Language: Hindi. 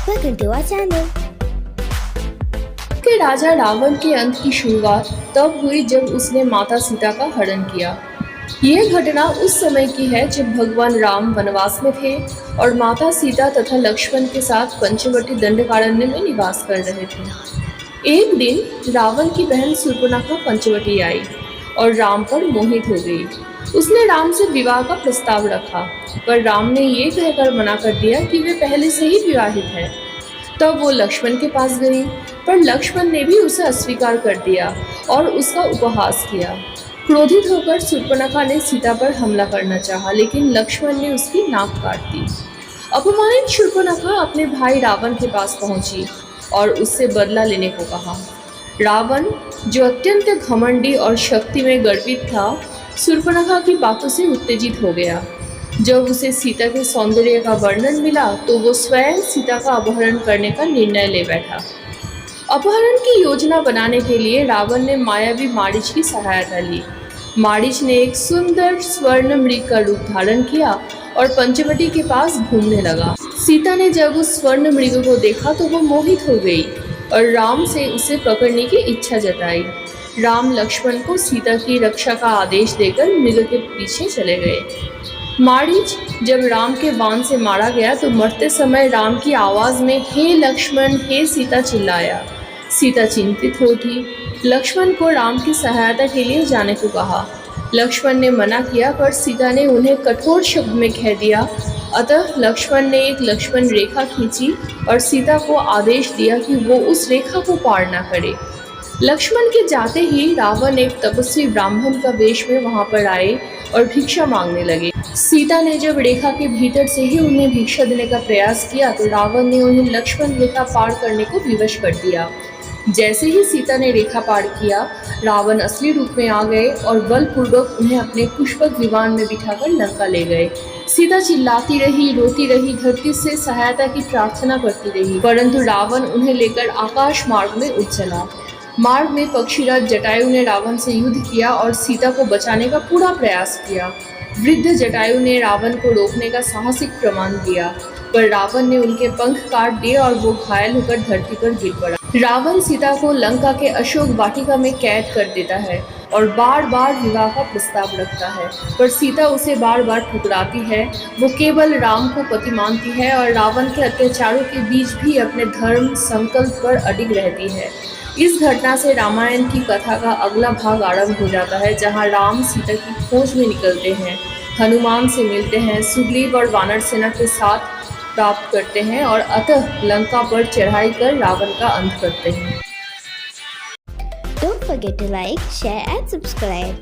Welcome to our channel. के राजा रावण के अंत की शुरुआत तब हुई जब उसने माता सीता का हरण किया। यह घटना उस समय की है जब भगवान राम वनवास में थे और माता सीता तथा लक्ष्मण के साथ पंचवटी दंडकारण्य में निवास कर रहे थे। एक दिन रावण की बहन शूर्पणखा पंचवटी आई और राम पर मोहित हो गई। उसने राम से विवाह का प्रस्ताव रखा, पर राम ने ये कहकर मना कर दिया कि वे पहले से ही विवाहित है। तब वो लक्ष्मण के पास गई, पर लक्ष्मण ने भी उसे अस्वीकार कर दिया और उसका उपहास किया। क्रोधित होकर शूर्पणखा ने सीता पर हमला करना चाहा, लेकिन लक्ष्मण ने उसकी नाक काट दी। अपमानित शूर्पणखा अपने भाई रावण के पास पहुंची और उससे बदला लेने को कहा। रावण, जो अत्यंत घमंडी और शक्ति में गर्वित था, शूर्पणखा की बातों से उत्तेजित हो गया। जब उसे सीता के सौंदर्य का वर्णन मिला तो वो स्वयं सीता का अपहरण करने का निर्णय ले बैठा। अपहरण की योजना बनाने के लिए रावण ने मायावी मारीच की सहायता ली। मारीच ने एक सुंदर स्वर्ण मृग का रूप धारण किया और पंचवटी के पास घूमने लगा। सीता ने जब उस स्वर्ण मृग को देखा तो वो मोहित हो गई और राम से उसे पकड़ने की इच्छा जताई। राम लक्ष्मण को सीता की रक्षा का आदेश देकर मृग के पीछे चले गए। मारीच जब राम के बाण से मारा गया तो मरते समय राम की आवाज में हे लक्ष्मण, हे सीता चिल्लाया। सीता चिंतित हो उठी। लक्ष्मण को राम की सहायता के लिए जाने को कहा। लक्ष्मण ने मना किया, पर सीता ने उन्हें कठोर शब्द में कह दिया। अतः लक्ष्मण ने एक लक्ष्मण रेखा खींची और सीता को आदेश दिया कि वो उस रेखा को पार न करे। लक्ष्मण के जाते ही रावण एक तपस्वी ब्राह्मण का वेश में वहां पर आए और भिक्षा मांगने लगे। सीता ने जब रेखा के भीतर से ही उन्हें भिक्षा देने का प्रयास किया तो रावण ने उन्हें लक्ष्मण रेखा पार करने को विवश कर दिया। जैसे ही सीता ने रेखा पार किया, रावण असली रूप में आ गए और बलपूर्वक उन्हें अपने पुष्पक विमान में बिठाकर लंका ले गए। सीता चिल्लाती रही, रोती रही, धरती से सहायता की प्रार्थना करती रही, परंतु रावण उन्हें लेकर आकाश मार्ग में उड़ चला। मार्ग में पक्षीराज जटायु ने रावण से युद्ध किया और सीता को बचाने का पूरा प्रयास किया। वृद्ध जटायु ने रावण को रोकने का साहसिक प्रमाण दिया, पर रावण ने उनके पंख काट दिए और वो घायल होकर धरती पर गिर पड़ा। रावण सीता को लंका के अशोक वाटिका में कैद कर देता है और बार बार विवाह का प्रस्ताव रखता है, पर सीता उसे बार बार ठुकराती है। वो केवल राम को पति मानती है और रावण के अत्याचारों के बीच भी अपने धर्म संकल्प पर अडिग रहती है। इस घटना से रामायण की कथा का अगला भाग आरंभ हो जाता है, जहां राम सीता की खोज में निकलते हैं, हनुमान से मिलते हैं, सुग्रीव और वानर सेना के साथ प्राप्त करते हैं और अतः लंका पर चढ़ाई कर रावण का अंत करते हैं। Don't forget to like, share and subscribe.